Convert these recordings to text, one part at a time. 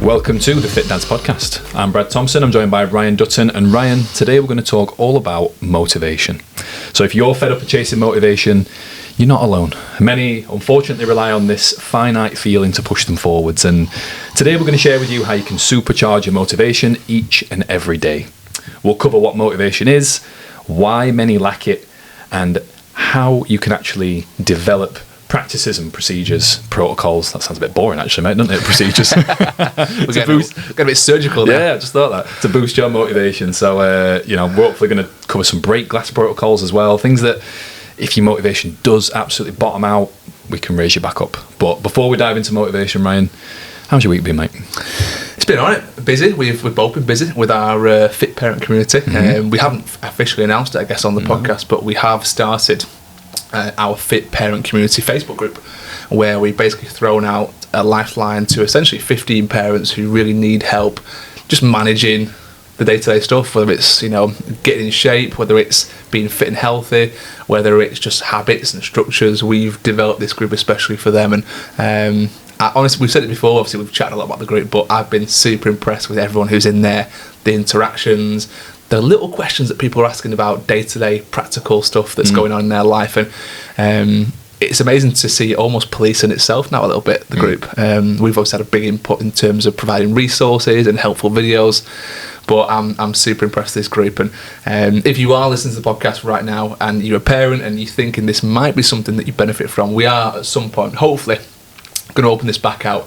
Welcome to the Fit Dads Podcast. I'm Brad Thompson. I'm joined by Ryan Dutton. And Ryan, today we're going to talk all about motivation. So if you're fed up of chasing motivation, you're not alone. Many, unfortunately, rely on this finite feeling to push them forwards. And today we're going to share with you how you can supercharge your motivation each and every day. We'll cover what motivation is, why many lack it, and how you can actually develop practices and procedures, protocols. That sounds a bit boring, actually, mate, doesn't it? Procedures. We're getting a bit surgical there. Yeah, I just thought that. To boost your motivation. So, we're hopefully going to cover some break glass protocols as well. Things that, if your motivation does absolutely bottom out, we can raise you back up. But before we dive into motivation, Ryan, how's your week been, mate? It's been all right. Busy. We've both been busy with our fit parent community. Mm-hmm. We haven't officially announced it, I guess, on the podcast, but we have started our Fit Parent Community Facebook group, where we've basically thrown out a lifeline to essentially 15 parents who really need help just managing the day-to-day stuff, whether it's, getting in shape, whether it's being fit and healthy, whether it's just habits and structures. We've developed this group especially for them, and honestly, we've said it before, obviously we've chatted a lot about the group, but I've been super impressed with everyone who's in there, the interactions, the little questions that people are asking about day-to-day practical stuff that's going on in their life, and it's amazing to see it almost policing itself now a little bit, the group. We've always had a big input in terms of providing resources and helpful videos, but I'm super impressed with this group. And if you are listening to the podcast right now and you're a parent and you're thinking this might be something that you benefit from, we are at some point, hopefully, going to open this back out.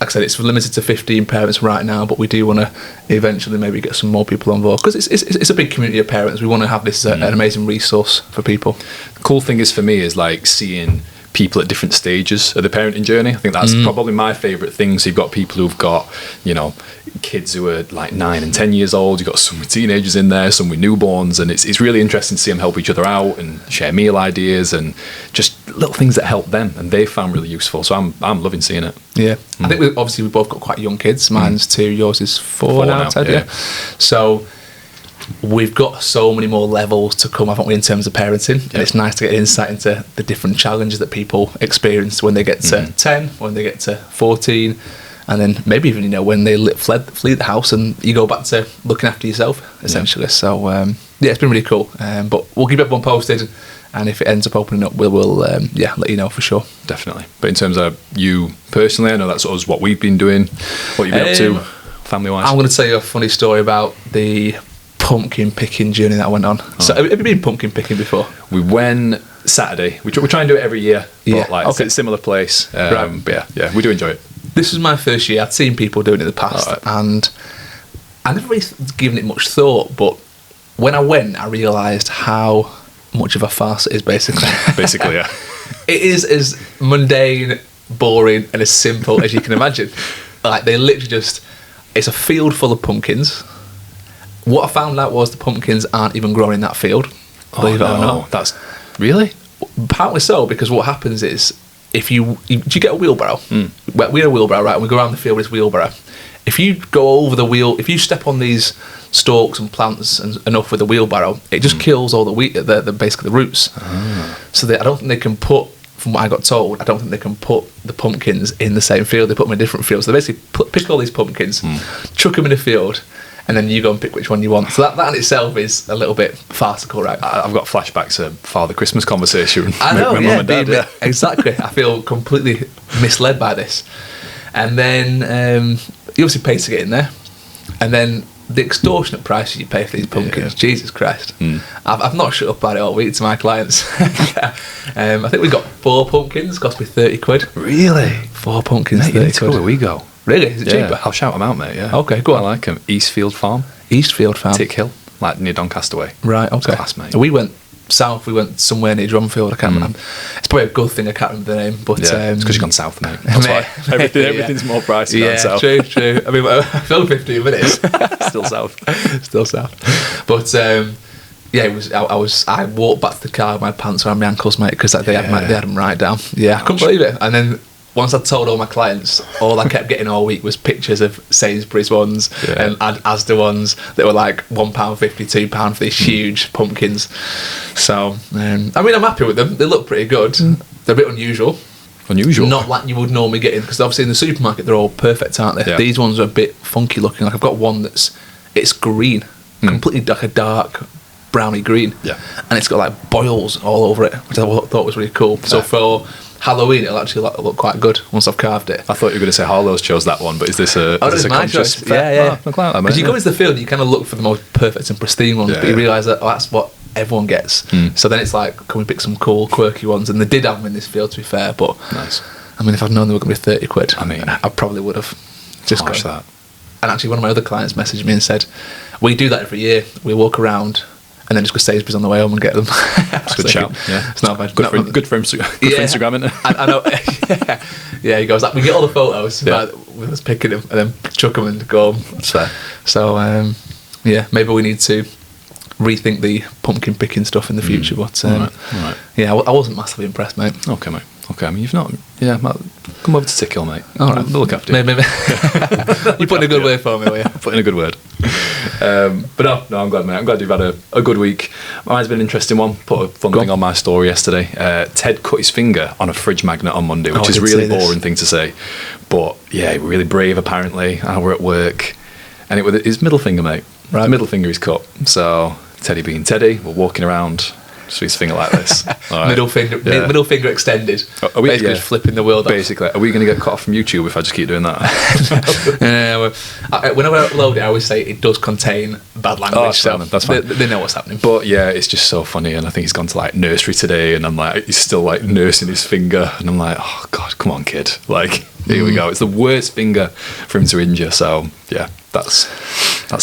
Like I said, it's limited to 15 parents right now, but we do want to eventually maybe get some more people on board, because it's a big community of parents. We want to have this an amazing resource for people. The cool thing is, for me, is like seeing people at different stages of the parenting journey. I think that's probably my favourite thing. So you've got people who've got, kids who are like 9 and 10 years old. You've got some with teenagers in there, some with newborns, and it's really interesting to see them help each other out and share meal ideas and just little things that help them, and they found really useful. So I'm loving seeing it. Yeah, I think we've both got quite young kids. Mine's 2, yours is 4 now, Ted. Yeah. So we've got so many more levels to come, haven't we, in terms of parenting? And it's nice to get insight into the different challenges that people experience when they get to 10, when they get to 14, and then maybe even, when they flee the house and you go back to looking after yourself, essentially. So, it's been really cool. But we'll keep everyone posted, and if it ends up opening up, we'll let you know for sure. Definitely. But in terms of you personally, I know that's sort of what we've been doing, what you've been up to, family-wise. I'm going to tell you a funny story about the pumpkin picking journey that I went on. So have you been pumpkin picking before? We went Saturday. We try and do it every year, but it's a similar place. Right. But yeah, we do enjoy it. This was my first year. I'd seen people doing it in the past, and I never really given it much thought, but when I went, I realised how much of a farce it is, basically. Basically, yeah. It is as mundane, boring, and as simple as you can imagine. Like, they literally it's a field full of pumpkins. What I found out was the pumpkins aren't even growing in that field, believe it or not. That's really? Partly so, because what happens is, if you get a wheelbarrow, we had a wheelbarrow, right, and we go around the field with this wheelbarrow. If you go over the wheel, if you step on these stalks and plants enough with the wheelbarrow, it just kills all the wheat, basically the roots. So I don't think they can put, from what I got told, I don't think they can put the pumpkins in the same field. They put them in different fields. So they basically pick all these pumpkins, chuck them in a field, and then you go and pick which one you want. So that in itself is a little bit farcical, right? I've got flashbacks to Father Christmas conversation. I know, with Mum and Dad, exactly. I feel completely misled by this. And then you obviously pay to get in there, and then the extortionate prices you pay for these pumpkins, Jesus Christ. I've not shut up about it all week to my clients. I think we got 4 pumpkins, cost me 30 quid. Really? 4 pumpkins, mate, 30 quid. Where we go. Really? Is it cheaper? I'll shout them out, mate, yeah. Okay, go on. I like them. Eastfield Farm. Eastfield Farm. Tick Hill, like near Doncaster Way. Right, okay. It's class, mate. We went south, we went somewhere near Drumfield, I can't remember. It's probably a good thing I can't remember the name, but... it's because you've gone south, mate. That's why. Everything's more pricey down south. True. I mean, I filled 15 minutes. Still south. Still south. But... it was. I walked back to the car with my pants around my ankles, mate, because they had them right down. Yeah, I couldn't believe it. And then once I told all my clients, all I kept getting all week was pictures of Sainsbury's ones and Asda ones that were like £1.50, £2 for these huge pumpkins. So, I mean, I'm happy with them. They look pretty good. They're a bit unusual. Unusual. Not like you would normally get in, because obviously in the supermarket they're all perfect, aren't they? Yeah. These ones are a bit funky looking. Like I've got one it's green, completely like a dark browny green, Yeah. and it's got like boils all over it, which I thought was really cool. So for Halloween, it'll actually look quite good once I've carved it. I thought you were going to say Harlow's chose that one, but is this a My conscious? choice. Yeah. Because you go into the field, you kind of look for the most perfect and pristine ones, but you realise that that's what everyone gets. So then it's like, can we pick some cool, quirky ones? And they did have them in this field, to be fair. But Nice. I mean, if I'd known they were going to be 30 quid, I mean, I probably would have just Harsh gone. that. And actually, one of my other clients messaged me and said, we do that every year. We walk around and then just go Sainsbury's on the way home and get them. It's a good shout. Yeah, it's not bad. Good for Instagram, isn't it? I know. Yeah, he goes like, we get all the photos with us picking them and then chuck them and go home. That's fair. So yeah, maybe we need to rethink the pumpkin picking stuff in the future. But All right. yeah, I wasn't massively impressed, mate. Okay, mate. Okay, I mean, you've not... Yeah, come over to Tickhill, mate. All right. We'll look after you. Maybe. You put in a good word for me, will you? Put in a good word. But no, I'm glad, mate. I'm glad you've had a good week. Mine's been an interesting one. Put a fun thing on my story yesterday. Ted cut his finger on a fridge magnet on Monday, which is a really boring thing to say. But yeah, really brave apparently. I were at work, and it was his middle finger, mate. Right. His middle finger is cut. So Teddy being Teddy, we're walking around. Just his finger like this. Right. Middle finger extended. Are we, basically just flipping the world off. Basically, are we going to get cut off from YouTube if I just keep doing that? Whenever I upload it, I always say it does contain bad language. That's fine. They know what's happening. But yeah, it's just so funny, and I think he's gone to like nursery today, and I'm like, he's still like nursing his finger, and I'm like, oh god, come on, kid, like here we go. It's the worst finger for him to injure. So yeah, that's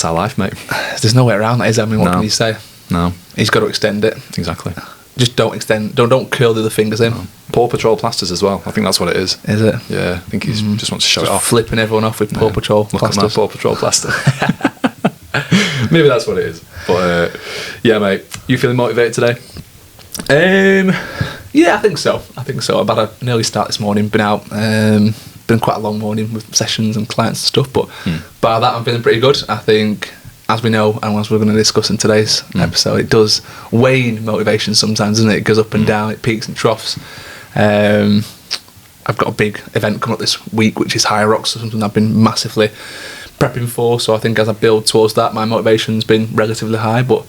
our life, mate. There's no way around that, is there? I mean, what can you say? No, he's got to extend it. Exactly. Just don't extend. Don't curl the other fingers in. No. Paw Patrol plasters as well. I think that's what it is. Is it? Yeah, I think he just wants to show it off. Flipping everyone off with Paw Patrol plasters. Look at my Paw Patrol plaster. Maybe that's what it is. But yeah, mate, you feeling motivated today? Yeah, I think so. I've had an early start this morning. Been out. Been quite a long morning with sessions and clients and stuff. But by that, I'm feeling pretty good. I think, as we know, and as we're going to discuss in today's episode, it does wane motivation sometimes, doesn't it? It goes up and down, it peaks and troughs. I've got a big event coming up this week, which is Higher Rocks, something I've been massively prepping for. So I think as I build towards that, my motivation's been relatively high. But,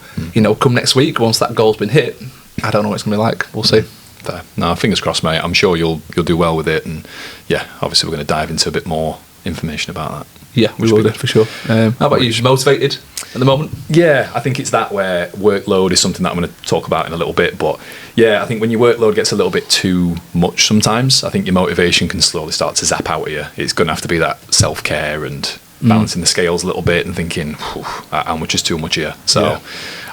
come next week, once that goal's been hit, I don't know what it's going to be like. We'll see. Fair. No, fingers crossed, mate. I'm sure you'll do well with it. And yeah, obviously we're going to dive into a bit more information about that. Yeah, we will do, for sure. How about you? Motivated at the moment? Yeah, I think it's that where workload is something that I'm going to talk about in a little bit. But yeah, I think when your workload gets a little bit too much sometimes, I think your motivation can slowly start to zap out of you. It's going to have to be that self-care and balancing the scales a little bit and thinking, how much is too much here? So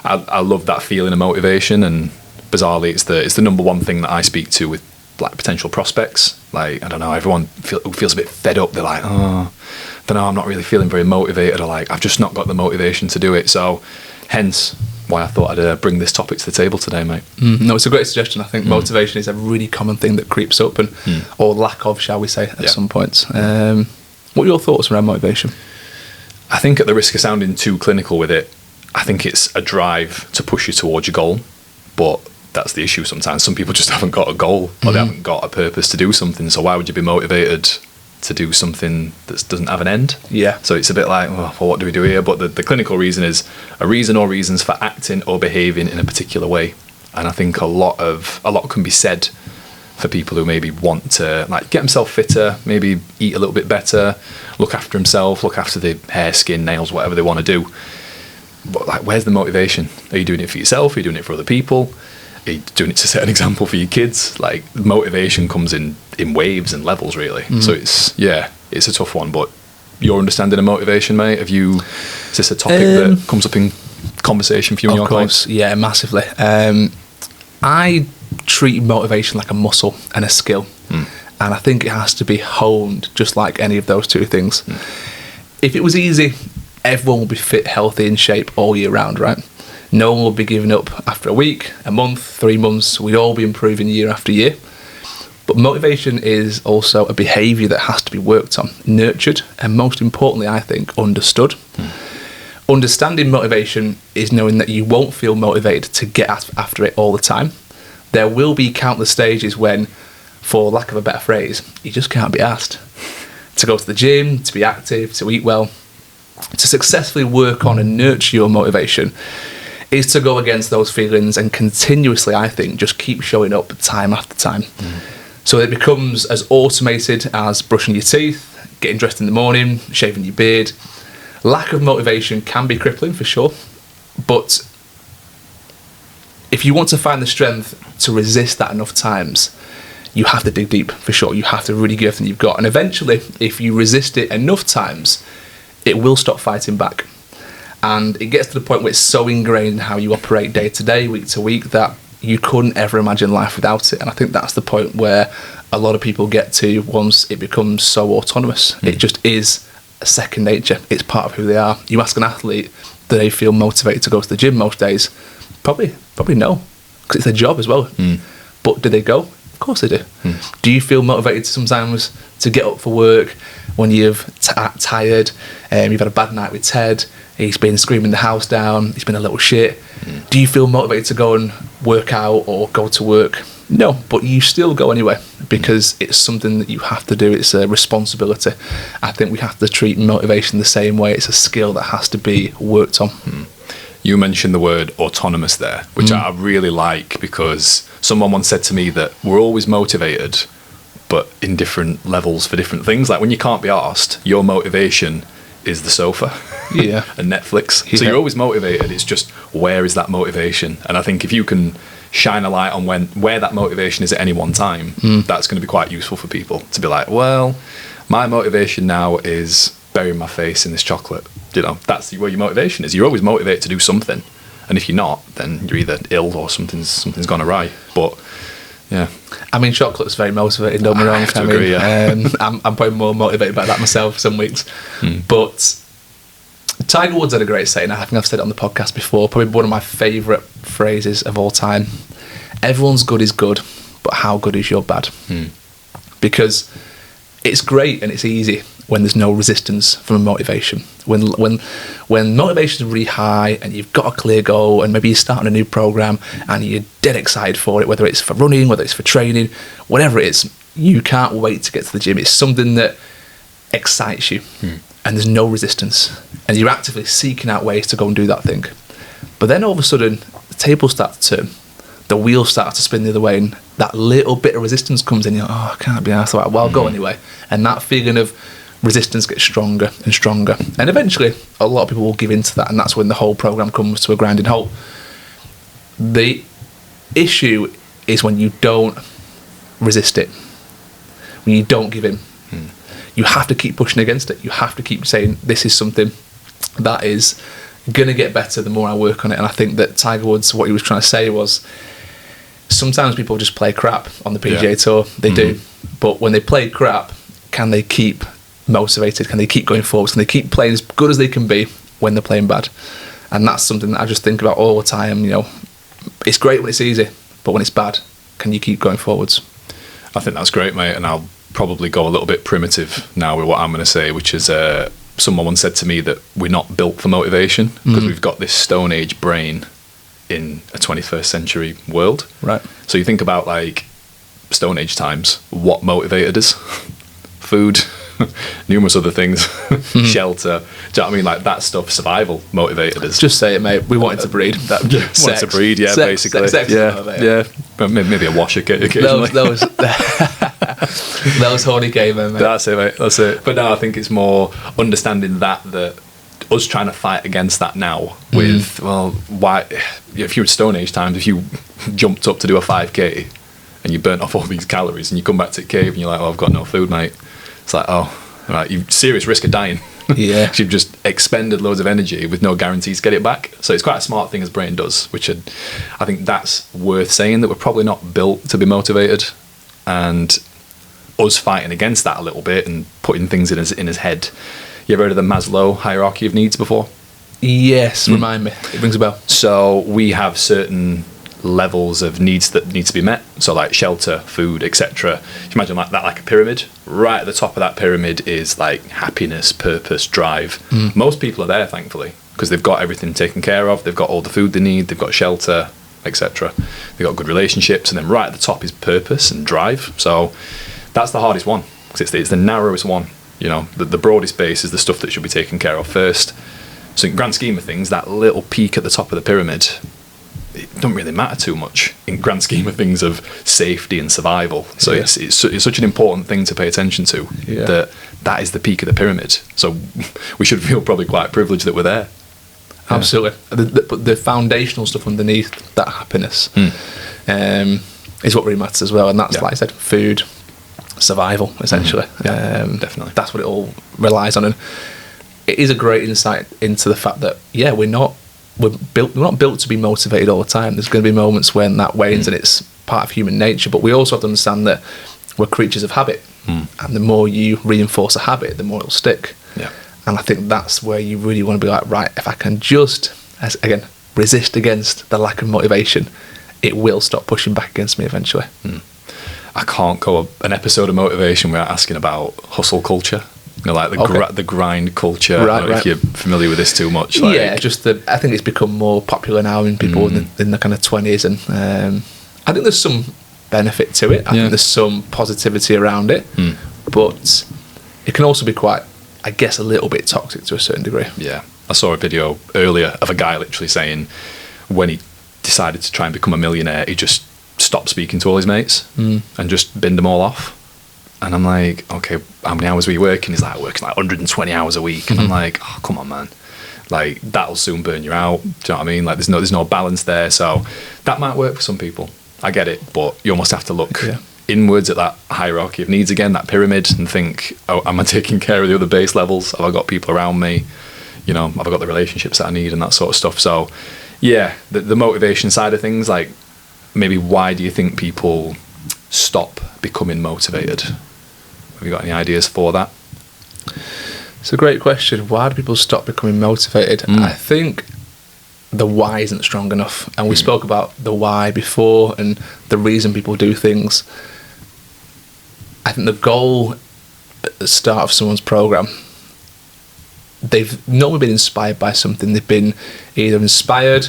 I love that feeling of motivation, and bizarrely, it's the number one thing that I speak to with like potential prospects. Like, I don't know, everyone feels a bit fed up. They're like, I don't know, I'm not really feeling very motivated, or like, I've just not got the motivation to do it. So hence why I thought I'd bring this topic to the table today, mate. No, it's a great suggestion. I think motivation is a really common thing that creeps up, and or lack of, shall we say, at some points. What are your thoughts around motivation? I think, at the risk of sounding too clinical with it, I think it's a drive to push you towards your goal. But that's the issue sometimes. Some people just haven't got a goal, or they haven't got a purpose to do something. So why would you be motivated to do something that doesn't have an end? Yeah. So it's a bit like, well, what do we do here? But the clinical reason is a reason or reasons for acting or behaving in a particular way. And I think a lot can be said for people who maybe want to like get themselves fitter, maybe eat a little bit better, look after himself, look after the hair, skin, nails, whatever they want to do. But like, where's the motivation? Are you doing it for yourself? Are you doing it for other people? Are you doing it to set an example for your kids? Like, motivation comes in waves and levels, really. So it's a tough one. But your understanding of motivation, mate, is this a topic that comes up in conversation for you and your clients? Yeah, massively. I treat motivation like a muscle and a skill, and I think it has to be honed just like any of those two things. If it was easy, everyone would be fit, healthy, in shape all year round, right? No one will be giving up after a week, a month, 3 months. We'd all be improving year after year. But motivation is also a behaviour that has to be worked on, nurtured, and most importantly, I think, understood. Understanding motivation is knowing that you won't feel motivated to get after it all the time. There will be countless stages when for lack of a better phrase, you just can't be asked to go to the gym, to be active, to eat well, to successfully work on and nurture your motivation is to go against those feelings and continuously, I think, just keep showing up time after time. So it becomes as automated as brushing your teeth, getting dressed in the morning, shaving your beard. Lack of motivation can be crippling for sure, but if you want to find the strength to resist that enough times, you have to dig deep for sure. You have to really give everything you've got. And eventually, if you resist it enough times, it will stop fighting back. And it gets to the point where it's so ingrained in how you operate day to day, week to week, that you couldn't ever imagine life without it. And I think that's the point where a lot of people get to once it becomes so autonomous. It just is a second nature. It's part of who they are. You ask an athlete, do they feel motivated to go to the gym most days? Probably no, because it's their job as well. But do they go? Of course they do. Do you feel motivated sometimes to get up for work when you've tired, you've had a bad night with Ted, he's been screaming the house down, he's been a little shit? Do you feel motivated to go and work out or go to work? No, but you still go anyway because it's something that you have to do. It's a responsibility. I think we have to treat motivation the same way. It's a skill that has to be worked on. You mentioned the word autonomous there, which I really like, because someone once said to me that we're always motivated, but in different levels for different things. Like when you can't be arsed, your motivation is the sofa and Netflix. So you're always motivated. It's just, where is that motivation? And I think if you can shine a light on where that motivation is at any one time, that's going to be quite useful for people to be like, well, my motivation now is burying my face in this chocolate. You know, that's where your motivation is. You're always motivated to do something, and if you're not, then you're either ill or something's gone awry. But yeah, I mean, chocolate's very motivating, don't be wrong. I agree, I'm probably more motivated by that myself some weeks. But Tiger Woods had a great saying. I think I've said it on the podcast before. Probably one of my favourite phrases of all time. Everyone's good is good, but how good is your bad? Because it's great and it's easy when there's no resistance from a motivation. When motivation is really high and you've got a clear goal and maybe you're starting a new program and you're dead excited for it, whether it's for running, whether it's for training, whatever it is, you can't wait to get to the gym. It's something that excites you and there's no resistance and you're actively seeking out ways to go and do that thing. But then all of a sudden, the tables start to turn, the wheels start to spin the other way, and that little bit of resistance comes in. You're like, oh, I can't be arsed. Well, I'll go anyway. And that feeling of resistance gets stronger and stronger. And eventually, a lot of people will give in to that, and that's when the whole program comes to a grinding halt. The issue is when you don't resist it, when you don't give in. You have to keep pushing against it. You have to keep saying, this is something that is going to get better the more I work on it. And I think that Tiger Woods, what he was trying to say was, sometimes people just play crap on the PGA Tour. They do. But when they play crap, can they keep motivated? Can they keep going forward? Can they keep playing as good as they can be when they're playing bad? And that's something that I just think about all the time. You know, it's great when it's easy, but when it's bad, can you keep going forwards? I think that's great, mate. And I'll probably go a little bit primitive now with what I'm going to say, which is someone once said to me that we're not built for motivation because we've got this Stone Age brain in a 21st century world. Right. So you think about like Stone Age times, what motivated us? Food, numerous other things, shelter. Do you know what I mean? Like that stuff, survival motivated us. Just say it, mate. We wanted to breed. Wanted to breed, yeah, basically. Sex, yeah. Maybe a wash occasionally. That was horny gamer, mate. That's it, mate. That's it. But no, I think it's more understanding that us trying to fight against that now with, well, why, if you were Stone Age times, if you jumped up to do a 5k and you burnt off all these calories and you come back to the cave and you're like, oh, I've got no food, mate. It's like, oh, right, you've serious risk of dying. Yeah. You've just expended loads of energy with no guarantees to get it back. So it's quite a smart thing as brain does, which I think that's worth saying, that we're probably not built to be motivated, and us fighting against that a little bit and putting things in his head. You ever heard of the Maslow hierarchy of needs before? Yes, remind me. It rings a bell. So we have certain levels of needs that need to be met. So like shelter, food, etc. You imagine like that, like a pyramid. Right at the top of that pyramid is like happiness, purpose, drive. Most people are there, thankfully, because they've got everything taken care of. They've got all the food they need. They've got shelter. etc. They've got good relationships, and then right at the top is purpose and drive. So that's the hardest one, because it's the narrowest one. You know, the broadest base is the stuff that should be taken care of first. So in grand scheme of things, that little peak at the top of the pyramid, it don't really matter too much in grand scheme of things of safety and survival. So it's such an important thing to pay attention to, that is the peak of the pyramid. So we should feel probably quite privileged that we're there. Absolutely. But the foundational stuff underneath that happiness is what really matters as well. And that's, like I said, food, survival, essentially. Definitely. That's what it all relies on. And it is a great insight into the fact that, we're not built to be motivated all the time. There's going to be moments when that wanes, and it's part of human nature. But we also have to understand that we're creatures of habit. And the more you reinforce a habit, the more it'll stick. And I think that's where you really want to be like, right, if I can just, again, resist against the lack of motivation, it will stop pushing back against me eventually. I can't go an episode of motivation without asking about hustle culture. You know, like the grind culture. I don't know if you're familiar with this too much. Like, I think it's become more popular now in people in the kind of 20s, and I think there's some benefit to it. I think there's some positivity around it, but it can also be quite, I guess, a little bit toxic to a certain degree. Yeah, I saw a video earlier of a guy literally saying when he decided to try and become a millionaire, he just stopped speaking to all his mates and just binned them all off. And I'm like, okay, how many hours were you working? He's like, working like 120 hours a week. And I'm like, oh, come on, man. Like, that'll soon burn you out. Do you know what I mean? Like, there's no balance there. So that might work for some people. I get it. But you almost have to look inwards at that hierarchy of needs again, that pyramid, and think, oh, am I taking care of the other base levels? Have I got people around me? You know, have I got the relationships that I need and that sort of stuff? So, yeah, the motivation side of things, like, maybe why do you think people stop becoming motivated? Have you got any ideas for that? It's a great question. Why do people stop becoming motivated? I think the why isn't strong enough. And we spoke about the why before and the reason people do things. I think the goal at the start of someone's program, they've normally been inspired by something. They've been either inspired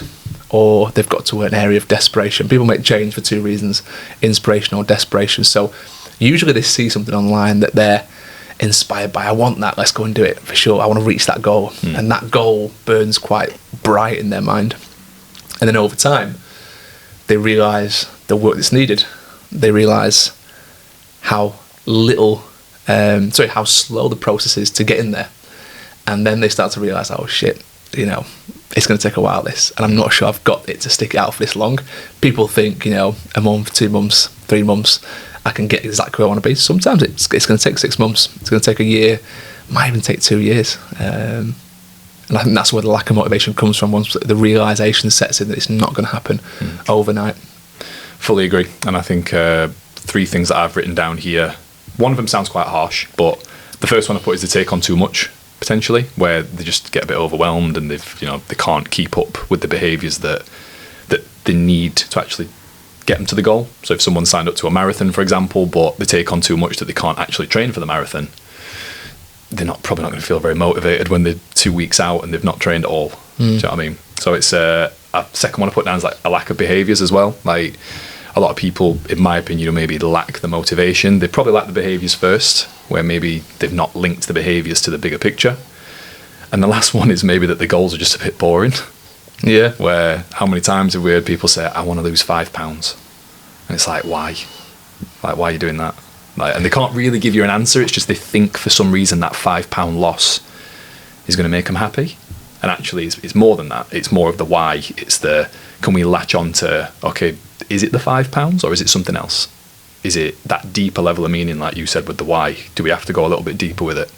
or they've got to an area of desperation. People make change for two reasons, inspiration or desperation. So usually they see something online that they're inspired by. I want that, let's go and do it for sure. I want to reach that goal. And that goal burns quite bright in their mind. And then over time, they realise the work that's needed. They realise how how slow the process is to get in there. And then they start to realise, oh shit, you know, it's going to take a while, this, and I'm not sure I've got it to stick it out for this long. People think, you know, a month, 2 months, 3 months, I can get exactly where I want to be. Sometimes it's going to take 6 months. It's going to take a year. Might even take 2 years. And I think that's where the lack of motivation comes from, once the realisation sets in that it's not going to happen overnight. Fully agree. And I think 3 things that I've written down here. One of them sounds quite harsh, but the first one I put is to take on too much, potentially, where they just get a bit overwhelmed and they can't keep up with the behaviours that they need to actually get them to the goal. So if someone signed up to a marathon, for example, but they take on too much that they can't actually train for the marathon, they're probably not going to feel very motivated when they're 2 weeks out and they've not trained at all. Do you know what I mean? So it's a second one I put down is like a lack of behaviours as well. Like a lot of people, in my opinion, maybe lack the motivation. They probably lack the behaviours first, where maybe they've not linked the behaviours to the bigger picture. And the last one is maybe that the goals are just a bit boring. Yeah. Where how many times have we heard people say, I want to lose 5 pounds? And it's like, why? Like, why are you doing that? Like, and they can't really give you an answer. It's just they think for some reason that £5 loss is going to make them happy. And actually, it's more than that. It's more of the why. It's can we latch on to, okay, is it the £5 or is it something else? Is it that deeper level of meaning, like you said, with the why? Do we have to go a little bit deeper with it?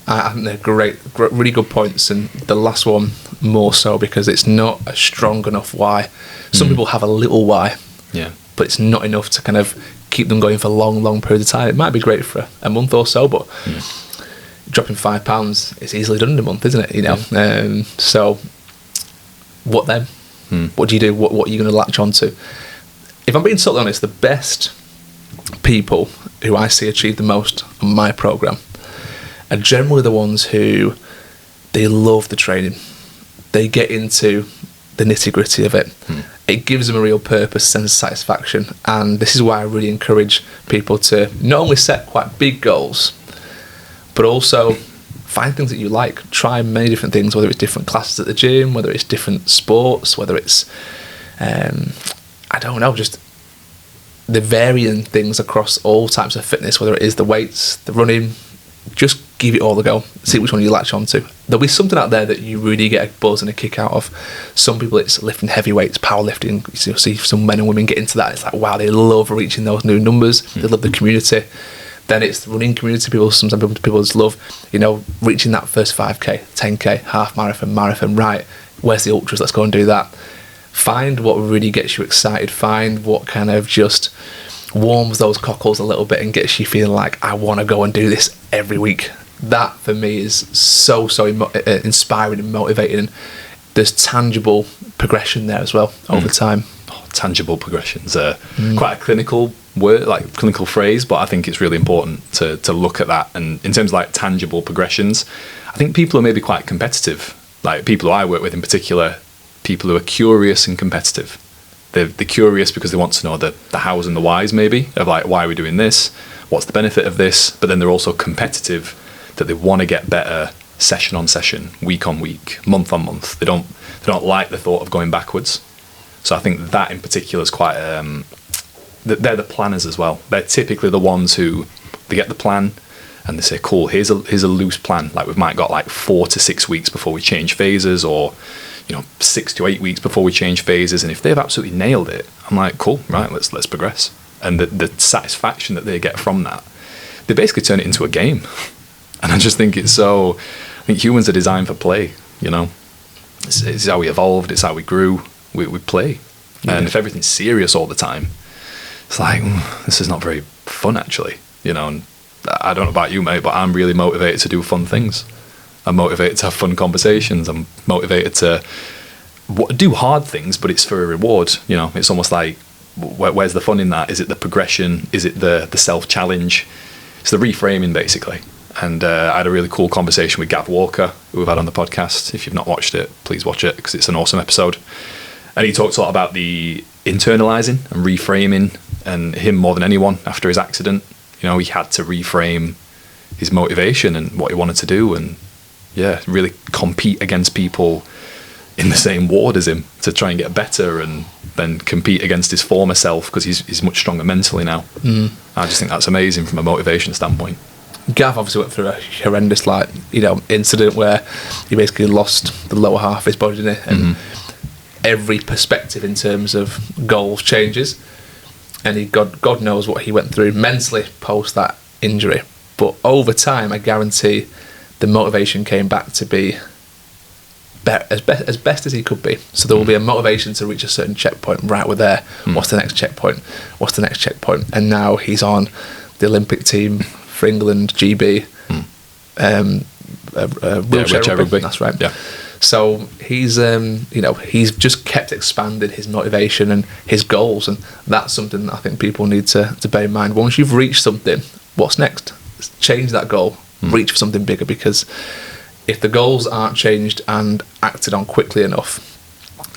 I think they're great, really good points, and the last one more so because it's not a strong enough why. Some people have a little why, but it's not enough to kind of keep them going for long periods of time. It might be great for a month or so, but dropping £5 is easily done in a month, isn't it? You know, so what then? What do you do? What are you going to latch on to? If I'm being totally honest, the best people who I see achieve the most on my program are generally the ones who they love the training. They get into the nitty-gritty of it. it gives them a real purpose, sense of satisfaction. And this is why I really encourage people to not only set quite big goals, but also find things that you like. Try many different things, whether it's different classes at the gym, whether it's different sports, whether it's, I don't know, just the varying things across all types of fitness, whether it is the weights, the running. Just give it all a go. See which one you latch onto. There'll be something out there that you really get a buzz and a kick out of. Some people, it's lifting heavy weights, powerlifting. You'll see some men and women get into that. It's like, wow, they love reaching those new numbers. They love the community. Then it's the running community. Sometimes people just love, reaching that first 5k, 10k, half marathon, marathon. Right, where's the ultras? Let's go and do that. Find what really gets you excited. Find what kind of just warms those cockles a little bit and gets you feeling like, I want to go and do this every week. That for me is so inspiring and motivating. There's tangible progression there as well over time. Tangible progressions are quite a clinical word, like clinical phrase, but I think it's really important to look at that. And in terms of like tangible progressions, I think people are maybe quite competitive. Like people who I work with in particular, people who are curious and competitive. They're curious because they want to know the hows and the whys, maybe, of like, why are we doing this? What's the benefit of this? But then they're also competitive, that they want to get better session on session, week on week, month on month. They don't like the thought of going backwards. So I think that in particular is quite, they're the planners as well. They're typically the ones who, they get the plan and they say, cool, here's a loose plan. Like we might got like 4 to 6 weeks before we change phases, or 6 to 8 weeks before we change phases. And if they've absolutely nailed it, I'm like, cool, right, let's progress. And the satisfaction that they get from that, they basically turn it into a game. And I just think I think humans are designed for play, It's how we evolved, it's how we grew, we play. And if everything's serious all the time, it's like, this is not very fun actually, and I don't know about you, mate, but I'm really motivated to do fun things. I'm motivated to have fun conversations. I'm motivated to do hard things, but it's for a reward. It's almost like, where's the fun in that? Is it the progression? Is it the self-challenge? It's the reframing, basically. And I had a really cool conversation with Gav Walker, who we've had on the podcast. If you've not watched it, please watch it, because it's an awesome episode. And he talks a lot about the internalizing and reframing, and him more than anyone after his accident. He had to reframe his motivation and what he wanted to do, and really compete against people in the same ward as him to try and get better, and then compete against his former self because he's much stronger mentally now. I just think that's amazing from a motivation standpoint. Gav obviously went through a horrendous incident where he basically lost the lower half of his body, didn't he? And every perspective in terms of goals changes, and God knows what he went through mentally post that injury. But over time, I guarantee the motivation came back to be as best as he could be. So there will be a motivation to reach a certain checkpoint. Right, we're there. What's the next checkpoint? What's the next checkpoint? And now he's on the Olympic team for England, GB, wheelchair rugby. That's right. Yeah. So he's he's just kept expanding his motivation and his goals, and that's something that I think people need to bear in mind. Once you've reached something, what's next? Change that goal. Reach for something bigger, because if the goals aren't changed and acted on quickly enough,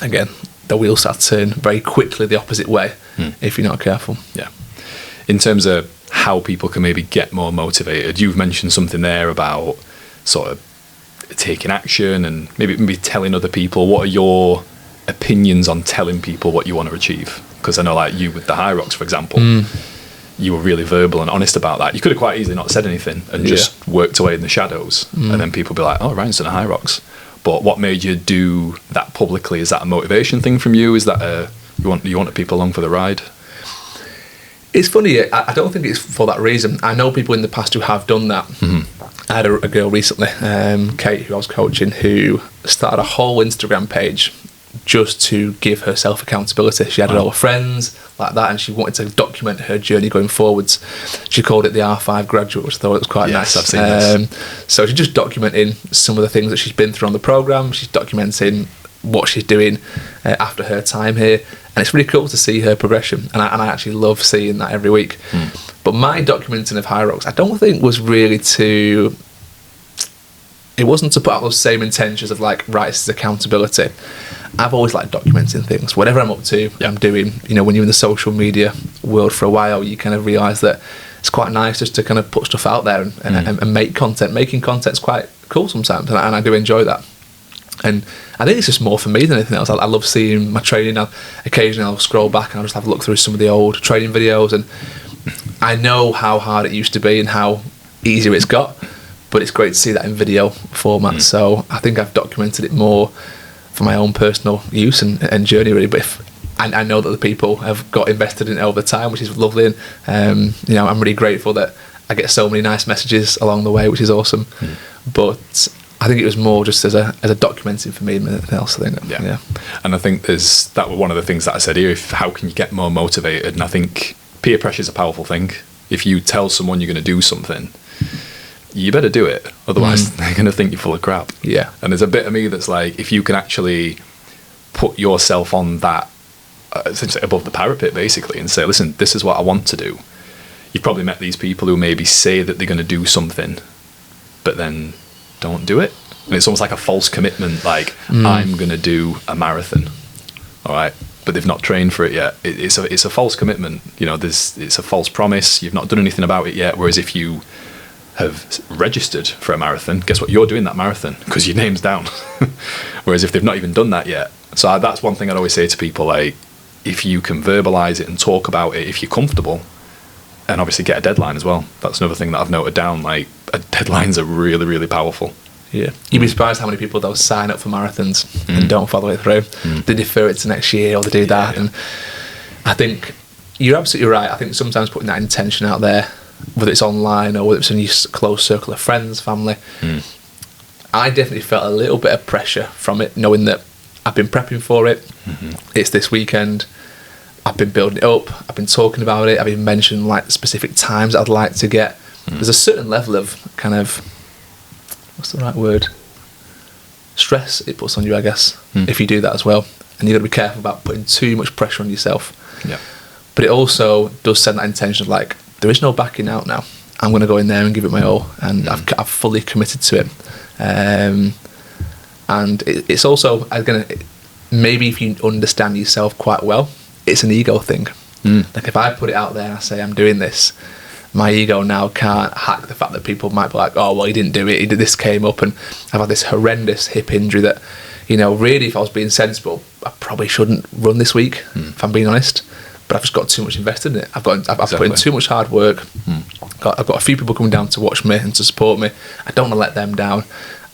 again, the wheels start to turn very quickly the opposite way if you're not careful. Yeah. In terms of how people can maybe get more motivated, you've mentioned something there about sort of taking action and maybe telling other people. What are your opinions on telling people what you want to achieve? Because I know, like you with the High Rocks, for example, you were really verbal and honest about that. You could have quite easily not said anything and just worked away in the shadows, and then people be like, oh, Ryan's done a High Rocks. But what made you do that publicly? Is that a motivation thing from you? Is that you want people along for the ride? It's funny, I don't think it's for that reason. I know people in the past who have done that. I had a girl recently, Kate, who I was coaching, who started a whole Instagram page just to give herself accountability. She had all her friends like that, and she wanted to document her journey going forwards. She called it the R5 Graduate, which I thought was quite nice. I've seen this. So she's just documenting some of the things that she's been through on the programme. She's documenting what she's doing after her time here, and it's really cool to see her progression, and I actually love seeing that every week. But my documenting of High Rocks, I don't think was really it wasn't to put out those same intentions of like, right, this is accountability. I've always liked documenting things. Whatever I'm up to, I'm doing. You know, when you're in the social media world for a while, you kind of realise that it's quite nice just to kind of put stuff out there and make content. Making content's quite cool sometimes, and I do enjoy that. And I think it's just more for me than anything else. I love seeing my training. Occasionally I'll scroll back and I'll just have a look through some of the old training videos, and I know how hard it used to be and how easier it's got, but it's great to see that in video format. So I think I've documented it more for my own personal use and journey, really. But I know that the people have got invested in it over time, which is lovely. And you know, I'm really grateful that I get so many nice messages along the way, which is awesome. But I think it was more just as a documenting for me than anything else. I think. Yeah. And I think that was one of the things that I said here. How can you get more motivated? And I think peer pressure is a powerful thing. If you tell someone you're going to do something, you better do it. Otherwise, they're going to think you're full of crap. Yeah. And there's a bit of me that's like, if you can actually put yourself on that, essentially above the parapet, basically, and say, listen, this is what I want to do. You've probably met these people who maybe say that they're going to do something, but then don't do it. And it's almost like a false commitment, like, I'm going to do a marathon. All right. But they've not trained for it yet. It's a false commitment. You know, it's a false promise. You've not done anything about it yet. Whereas if you have registered for a marathon, guess what? You're doing that marathon because your name's down. Whereas if they've not even done that yet. So that's one thing I'd always say to people, like, if you can verbalize it and talk about it, if you're comfortable, and obviously get a deadline as well. That's another thing that I've noted down. Like, deadlines are really, really powerful. Yeah, you'd be surprised how many people they'll sign up for marathons and don't follow it through. They defer it to next year, or they do that. And I think you're absolutely right. I think sometimes putting that intention out there, whether it's online or whether it's in your close circle of friends, family, I definitely felt a little bit of pressure from it, knowing that I've been prepping for it. It's this weekend. I've been building it up. I've been talking about it. I've been mentioning like the specific times I'd like to get. There's a certain level of kind of, what's the right word? Stress it puts on you, I guess, if you do that as well. And you've got to be careful about putting too much pressure on yourself. Yeah. But it also does send that intention of like, there is no backing out now. I'm going to go in there and give it my all. And I've fully committed to it. And it's also, again, maybe if you understand yourself quite well, it's an ego thing. Like if I put it out there and I say I'm doing this, my ego now can't hack the fact that people might be like, oh, well, he didn't do it. This came up, and I've had this horrendous hip injury that, you know, really, if I was being sensible, I probably shouldn't run this week, if I'm being honest. But I've just got too much invested in it. I've put in too much hard work. I've got a few people coming down to watch me and to support me. I don't want to let them down.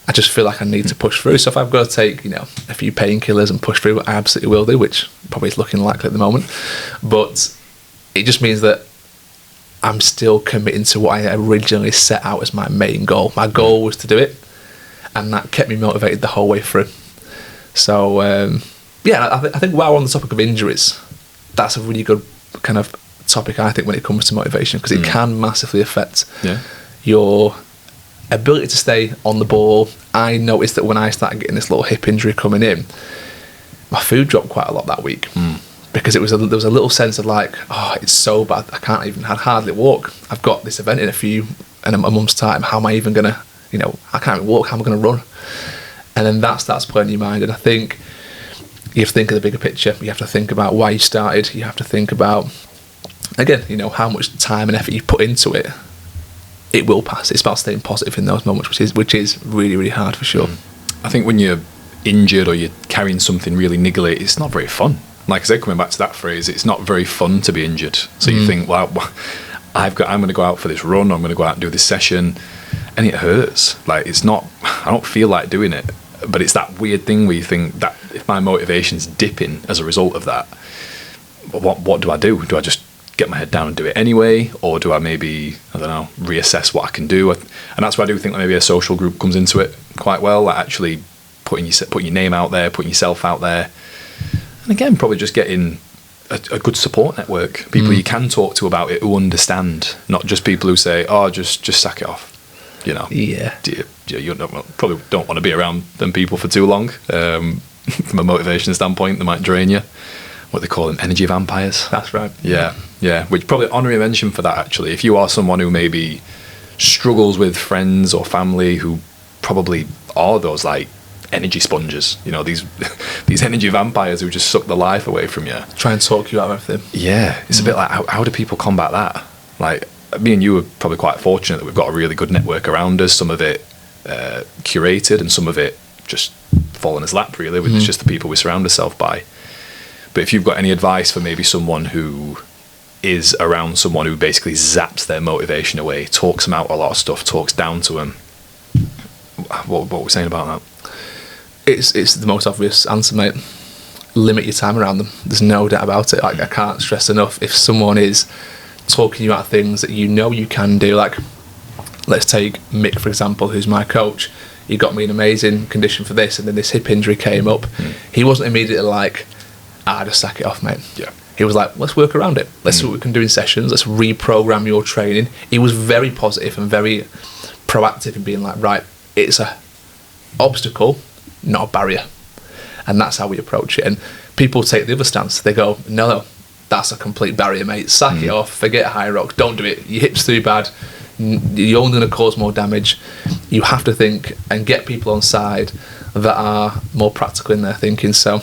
I just feel like I need to push through. So if I've got to take, you know, a few painkillers and push through, I absolutely will do, which probably is looking likely at the moment. But it just means that I'm still committing to what I originally set out as my main goal. My goal was to do it, and that kept me motivated the whole way through. So, I think while we're on the topic of injuries, that's a really good kind of topic, I think, when it comes to motivation, because it can massively affect your ability to stay on the ball. I noticed that when I started getting this little hip injury coming in, my food dropped quite a lot that week. Because there was a little sense of like, oh, it's so bad, I hardly walk. I've got this event in a month's time. How am I even gonna, you know, I can't even walk. How am I gonna run? And then that starts playing in your mind. And I think you have to think of the bigger picture. You have to think about why you started. You have to think about, again, you know, how much time and effort you put into it. It will pass. It's about staying positive in those moments, which is really, really hard for sure. I think when you're injured or you're carrying something really niggly, it's not very fun. Like I said, coming back to that phrase, it's not very fun to be injured. So you think, well, I'm going to go out for this run, I'm going to go out and do this session, and it hurts. Like, it's not, I don't feel like doing it. But it's that weird thing where you think that if my motivation's dipping as a result of that, what do I do? Do I just get my head down and do it anyway? Or do I maybe, I don't know, reassess what I can do? And that's why I do think that maybe a social group comes into it quite well, like actually putting your name out there, putting yourself out there. And again, probably just getting a good support network, people you can talk to about it who understand, not just people who say, oh, just sack it off. You know, you probably don't want to be around them people for too long. From a motivation standpoint, they might drain you. What they call them, energy vampires. That's right. Yeah. Which probably honorary mention for that, actually. If you are someone who maybe struggles with friends or family who probably are those like energy sponges, these these energy vampires who just suck the life away from you. Try and talk you out of everything. Yeah, it's a bit like, how do people combat that? Like, me and you are probably quite fortunate that we've got a really good network around us, some of it curated and some of it just fall in his lap, really, with just the people we surround ourselves by. But if you've got any advice for maybe someone who is around someone who basically zaps their motivation away, talks them out a lot of stuff, talks down to them, what were we saying about that? It's the most obvious answer, mate. Limit your time around them. There's no doubt about it. Like, I can't stress enough, if someone is talking you out things that you can do, like, let's take Mick, for example, who's my coach. He got me an amazing condition for this, and then this hip injury came up. He wasn't immediately like, just sack it off, mate. Yeah. He was like, let's work around it. Let's see what we can do in sessions. Let's reprogram your training. He was very positive and very proactive in being like, right, it's a obstacle, not a barrier. And that's how we approach it. And people take the other stance. They go, no, that's a complete barrier, mate. Sack it off, forget high rocks, don't do it. Your hip's too bad. You're only going to cause more damage. You have to think and get people on side that are more practical in their thinking. So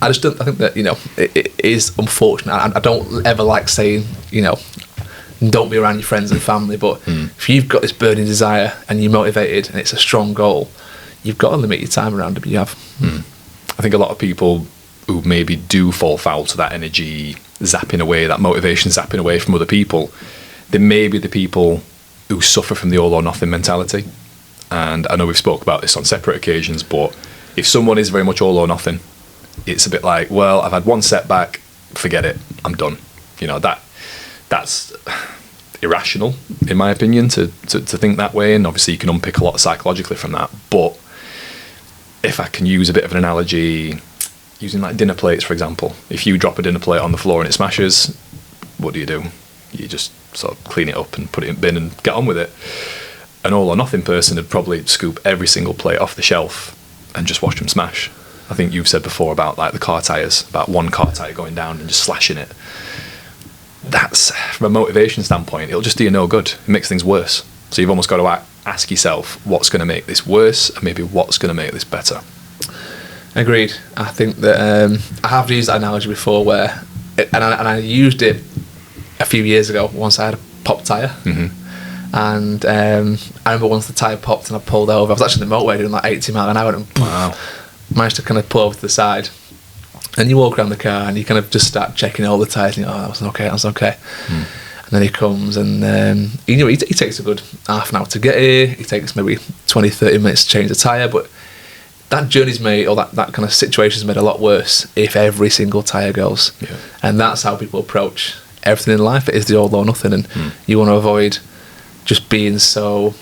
I think that, it is unfortunate. I don't ever like saying, don't be around your friends and family, but if you've got this burning desire and you're motivated and it's a strong goal, you've got to limit your time around it, but you have. I think a lot of people who maybe do fall foul to that energy zapping away, that motivation zapping away from other people, they may be the people who suffer from the all or nothing mentality. And I know we've spoke about this on separate occasions, but if someone is very much all or nothing, it's a bit like, well, I've had one setback, forget it, I'm done. That's irrational, in my opinion, to think that way. And obviously you can unpick a lot psychologically from that. But if I can use a bit of an analogy, using like dinner plates, for example, if you drop a dinner plate on the floor and it smashes, what do? You just sort of clean it up and put it in the bin and get on with it. An all or nothing person would probably scoop every single plate off the shelf and just watch them smash. I think you've said before about like the car tyres, about one car tyre going down and just slashing it. That's, from a motivation standpoint, it'll just do you no good. It makes things worse. So you've almost got to ask yourself, what's going to make this worse, and maybe what's going to make this better. Agreed. I think that I have used that analogy before, where, and I used it a few years ago. Once I had a pop tyre, and I remember once the tyre popped and I pulled over. I was actually in the motorway doing like 80 mile an hour, and managed to kind of pull over to the side. And you walk around the car and you kind of just start checking all the tyres, and you go, that was okay. And then he comes and he takes a good half an hour to get here. He takes maybe 20-30 minutes to change the tyre, but that journey's made, or that kind of situation's made a lot worse if every single tyre goes. Yeah. And that's how people approach everything in life. It is the all or nothing, and you want to avoid just being so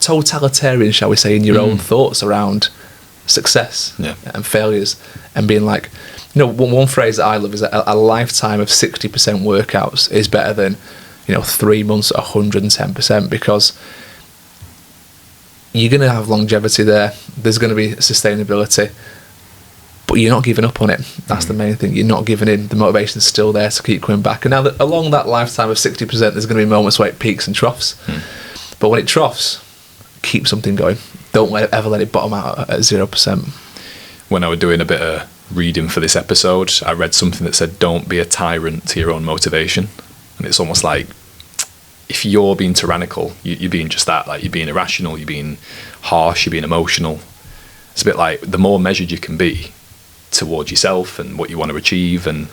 totalitarian, shall we say, in your own thoughts around success and failures, and being like, one phrase that I love is that a lifetime of 60% workouts is better than 3 months at 110%, because you're going to have longevity there. There's going to be sustainability, but you're not giving up on it. That's the main thing. You're not giving in. The motivation's still there to keep coming back. And now that along that lifetime of 60%, there's going to be moments where it peaks and troughs. But when it troughs, keep something going. Don't ever let it bottom out at 0%. When I was doing a bit of reading for this episode, I read something that said, don't be a tyrant to your own motivation. And it's almost like, if you're being tyrannical, you're being just that. Like, you're being irrational, you're being harsh, you're being emotional. It's a bit like, the more measured you can be towards yourself and what you want to achieve and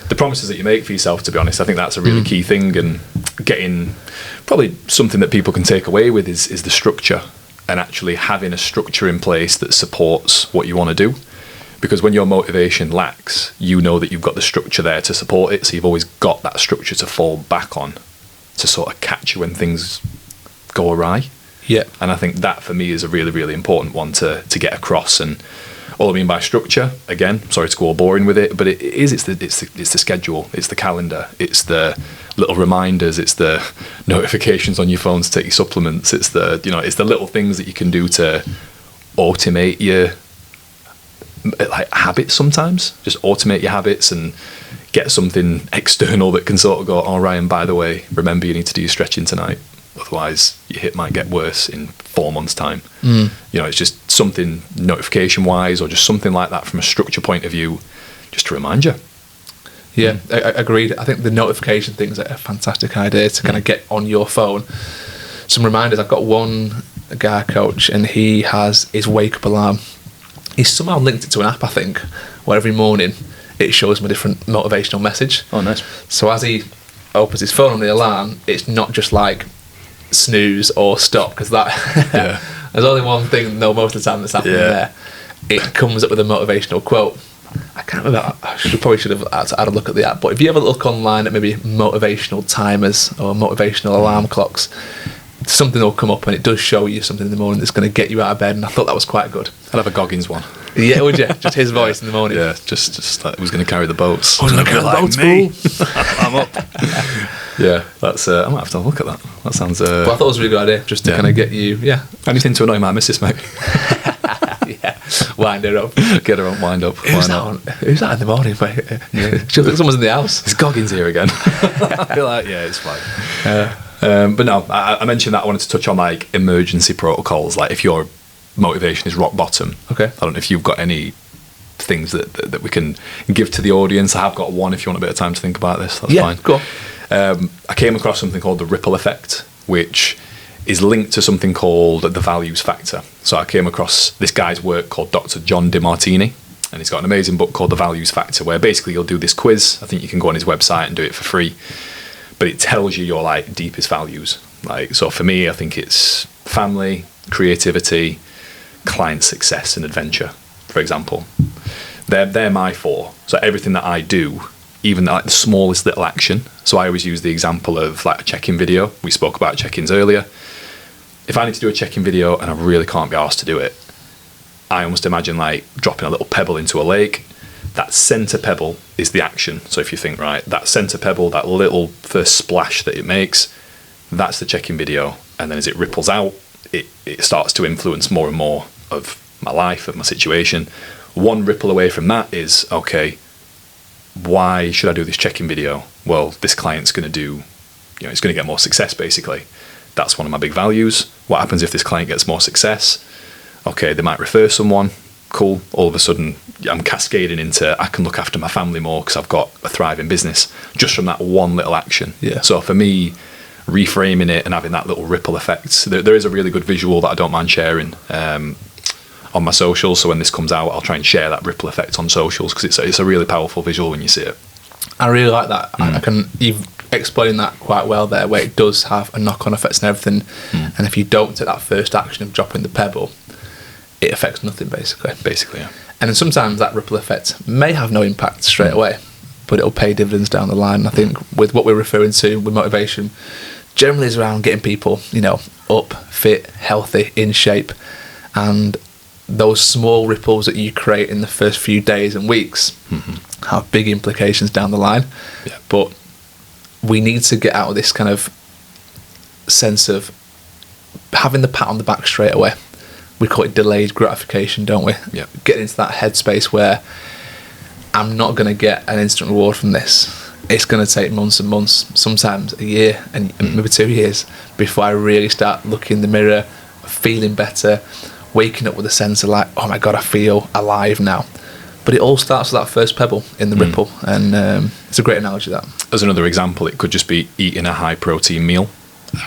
the promises that you make for yourself, to be honest, I think that's a really key thing. And getting, probably something that people can take away with is the structure, and actually having a structure in place that supports what you want to do. Because when your motivation lacks, you know that you've got the structure there to support it, so you've always got that structure to fall back on, to sort of catch you when things go awry. Yeah. And I think that for me is a really, really important one to get across. And all I mean by structure, again, sorry to go all boring with it, but it's the schedule, it's the calendar, it's the little reminders, it's the notifications on your phone to take your supplements, it's the it's the little things that you can do to automate your habits sometimes. Just automate your habits and get something external that can sort of go, oh, Ryan, by the way, remember you need to do your stretching tonight. otherwise your hip might get worse in 4 months' time. You know, it's just something notification-wise or just something like that from a structure point of view, just to remind you. Yeah, agreed. I think the notification thing's a fantastic idea to kind of get on your phone. Some reminders. I've got one guy coach, and he has his wake-up alarm. He's somehow linked it to an app, I think, where every morning it shows him a different motivational message. Oh, nice. So as he opens his phone on the alarm, it's not just like snooze or stop, because that there's only one thing most of the time that's happening there. It comes up with a motivational quote. I can't remember. I probably should have had a look at the app. But if you have a look online at maybe motivational timers or motivational alarm clocks, something will come up and it does show you something in the morning that's going to get you out of bed. And I thought that was quite good. I'd have a Goggins one. Yeah, would you? Just his voice in the morning. Yeah, just like who's going to carry the boats. Who's going to carry the boats, me? I'm up. Yeah, that's. I might have to have a look at that. That sounds. But I thought it was a really good idea, just to kind of get you. Yeah. Anything to annoy my missus, mate. Yeah. Wind her up. Get her up, wind up. Who's that in the morning, mate? She'll think someone's in the house. It's Goggins here again. I feel like, yeah, it's fine. But no, I mentioned that I wanted to touch on like emergency protocols. Like if your motivation is rock bottom. Okay. I don't know if you've got any things that we can give to the audience. I have got one if you want a bit of time to think about this. That's fine. Go on. I came across something called the ripple effect, which is linked to something called the values factor. So I came across this guy's work called Dr. John DeMartini, and he's got an amazing book called The Values Factor, where basically you'll do this quiz. I think you can go on his website and do it for free, but it tells you your like deepest values. Like, so for me, I think it's family, creativity, client success, and adventure, for example. They're my 4. So everything that I do, even like the smallest little action. So I always use the example of like a check-in video. We spoke about check-ins earlier. If I need to do a check-in video and I really can't be asked to do it, I almost imagine like dropping a little pebble into a lake. That center pebble is the action. So if you think, right, that center pebble, that little first splash that it makes, that's the check-in video. And then as it ripples out, it starts to influence more and more of my life, of my situation. One ripple away from that is, okay, why should I do this check-in video? Well, this client's going to do, it's going to get more success, basically. That's one of my big values. What happens if this client gets more success? Okay, they might refer someone. Cool. All of a sudden, I'm cascading into I can look after my family more because I've got a thriving business just from that one little action. Yeah. So for me, reframing it and having that little ripple effect, there is a really good visual that I don't mind sharing on my socials. So when this comes out, I'll try and share that ripple effect on socials because it's a really powerful visual when you see it. I really like that. I can explain that quite well there, where it does have a knock-on effect and everything. And if you don't take that first action of dropping the pebble, it affects nothing, basically. Basically, yeah. And then sometimes that ripple effect may have no impact straight away, but it'll pay dividends down the line. I think with what we're referring to with motivation, generally is around getting people, up, fit, healthy, in shape, and those small ripples that you create in the first few days and weeks have big implications down the line. Yeah. But we need to get out of this kind of sense of having the pat on the back straight away. We call it delayed gratification, don't we? Yeah. Get into that headspace where I'm not going to get an instant reward from this. It's going to take months and months, sometimes a year and maybe 2 years before I really start looking in the mirror, feeling better, waking up with a sense of like, oh my God, I feel alive now. But it all starts with that first pebble in the ripple, and it's a great analogy, that. As another example, it could just be eating a high protein meal.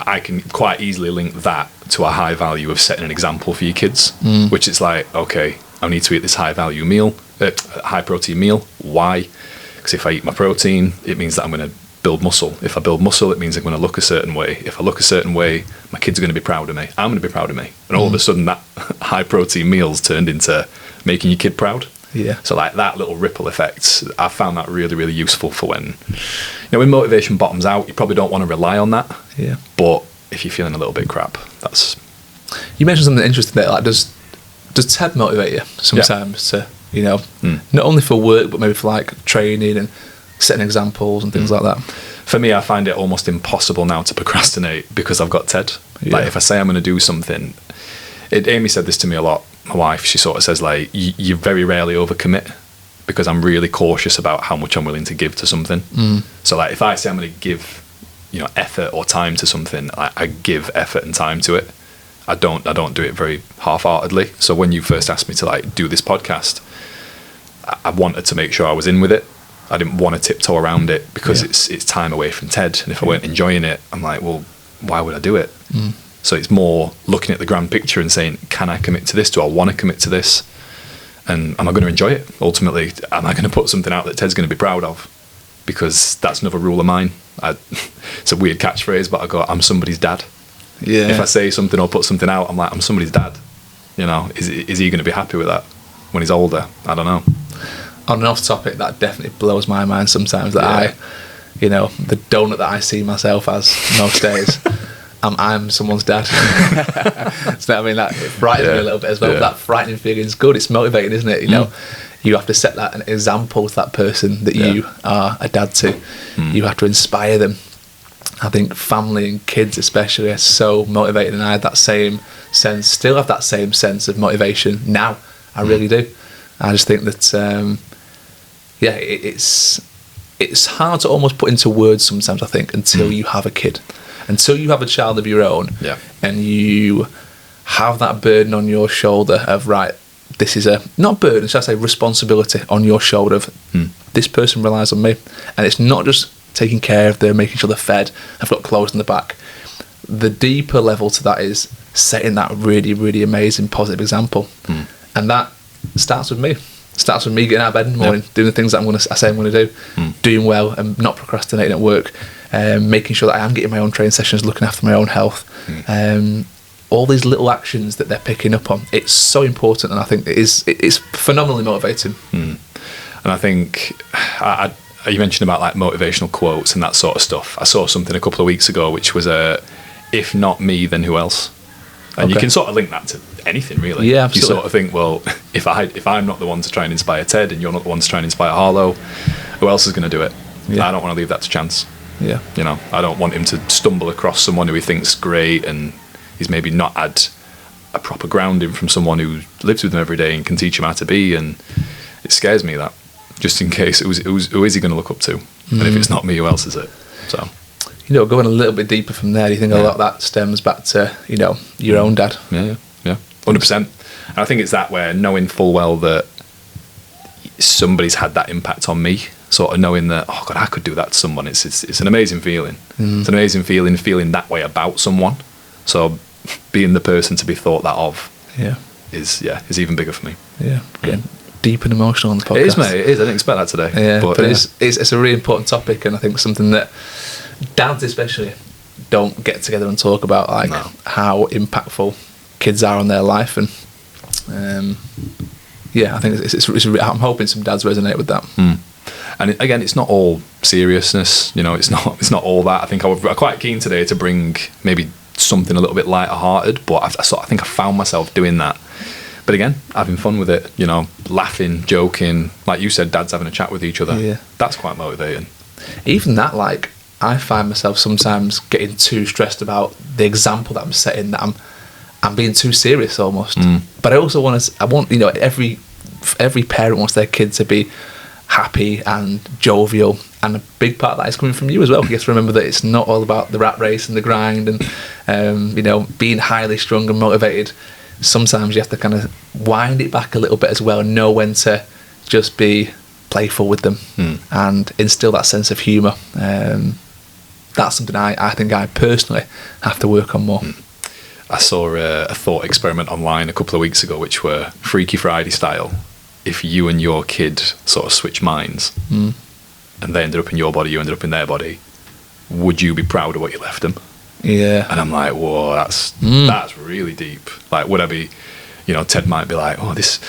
I can quite easily link that to a high value of setting an example for your kids, which is like, okay, I need to eat this high value meal, high protein meal. Why? Because if I eat my protein, it means that I'm going to build muscle. If I build muscle, it means I'm going to look a certain way. If I look a certain way, my kids are going to be proud of me. I'm going to be proud of me. And all of a sudden, that high protein meal's turned into making your kid proud. Yeah. So like that little ripple effect, I found that really, really useful for when motivation bottoms out, you probably don't want to rely on that. Yeah. But if you're feeling a little bit crap, that's... You mentioned something interesting there, like does Ted motivate you sometimes to, not only for work, but maybe for like training and setting examples and things like that? For me, I find it almost impossible now to procrastinate because I've got Ted. Yeah. Like if I say I'm going to do something, Amy said this to me a lot, my wife, she sort of says like, you very rarely overcommit because I'm really cautious about how much I'm willing to give to something. So like if I say I'm going to give effort or time to something, I give effort and time to it. I don't do it very half-heartedly. So when you first asked me to like do this podcast, I wanted to make sure I was in with it. I didn't want to tiptoe around it because it's time away from Ted, and if I weren't enjoying it, I'm like, well, why would I do it? So it's more looking at the grand picture and saying, can I commit to this? Do I want to commit to this? And am I going to enjoy it? Ultimately, am I going to put something out that Ted's going to be proud of? Because that's another rule of mine. It's a weird catchphrase, but I go, I'm somebody's dad. Yeah. If I say something or put something out, I'm like, I'm somebody's dad. Is he going to be happy with that when he's older? I don't know. On and off topic, that definitely blows my mind sometimes, that the donut that I see myself as most days, I'm someone's dad. So I mean, that frightens me a little bit as well. But that frightening feeling is good. It's motivating, isn't it? You have to set that an example to that person that you are a dad to. You have to inspire them. I think family and kids especially are so motivated, and I had that same sense, still have that same sense of motivation now. I really do. I just think that it's hard to almost put into words sometimes, I think, until you have a kid, until you have a child of your own, and you have that burden on your shoulder of, right, this is not burden, should I say responsibility on your shoulder of this person relies on me. And it's not just taking care of them, making sure they're fed, I've got clothes in the back. The deeper level to that is setting that really, really amazing positive example. And that starts with me. Starts with me getting out of bed in the morning, doing the things that I say I'm going to do, doing well and not procrastinating at work, making sure that I am getting my own training sessions, looking after my own health. All these little actions that they're picking up on, it's so important, and I think it's phenomenally motivating. And I think you mentioned about like motivational quotes and that sort of stuff. I saw something a couple of weeks ago which was if not me, then who else? And you can sort of link that to anything, really. Yeah, absolutely. You sort of think, well, if I'm not the one to try and inspire Ted, and you're not the one to try and inspire Harlow, who else is going to do it? I don't want to leave that to chance. I don't want him to stumble across someone who he thinks great and he's maybe not had a proper grounding from someone who lives with him every day and can teach him how to be. And it scares me, that, just in case who is he going to look up to? And if it's not me, who else is it? So, going a little bit deeper from there, do you think a lot of that stems back to your own dad? Yeah 100%. And I think it's that, where knowing full well that somebody's had that impact on me, sort of knowing that, oh God, I could do that to someone. It's an amazing feeling. It's an amazing feeling that way about someone. So being the person to be thought that of is even bigger for me. Getting deep and emotional on the podcast. It is, mate. It is. I didn't expect that today. But it's a really important topic, and I think something that dads especially don't get together and talk about, like how impactful kids are on their life. And I think I'm hoping some dads resonate with that. And again, it's not all seriousness, it's not all that. I think I'm quite keen today to bring maybe something a little bit lighter hearted, but I think I found myself doing that. But again, having fun with it, laughing, joking, like you said, dads having a chat with each other. That's quite motivating. Even that, like, I find myself sometimes getting too stressed about the example that I'm setting, that I'm being too serious almost. But I also want every parent wants their kid to be happy and jovial, and a big part of that is coming from you as well. You have to remember that it's not all about the rat race and the grind and being highly strung and motivated. Sometimes you have to kind of wind it back a little bit as well, and know when to just be playful with them and instill that sense of humour. That's something I think I personally have to work on more. I saw a thought experiment online a couple of weeks ago, which were Freaky Friday style. If you and your kid sort of switch minds, and they ended up in your body, you ended up in their body, would you be proud of what you left them? Yeah. And I'm like, whoa, that's really deep. Like, would I be, Ted might be like, oh, this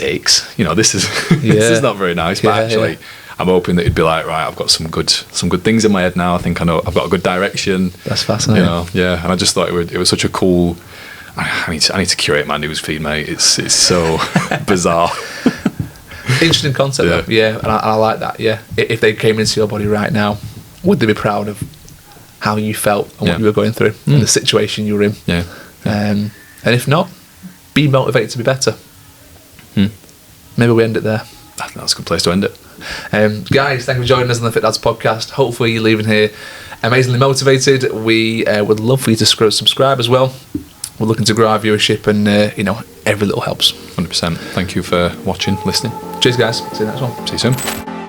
aches. This is this is not very nice. But actually, I'm hoping that he'd be like, right, I've got some good things in my head now. I think I know I've got a good direction. That's fascinating. And I just thought it was such a cool. I need to curate my news feed, mate. It's so bizarre. Interesting concept, though. Yeah, and I like that. Yeah, if they came into your body right now, would they be proud of how you felt and what you were going through and the situation you were in? Yeah. And if not, be motivated to be better. Maybe we end it there. That's a good place to end it. Guys, thank you for joining us on the Fit Dads podcast. Hopefully you're leaving here amazingly motivated. We would love for you to subscribe as well. We're looking to grow our viewership, and every little helps. 100%. Thank you for watching, listening. Cheers, guys. See you next one. See you soon.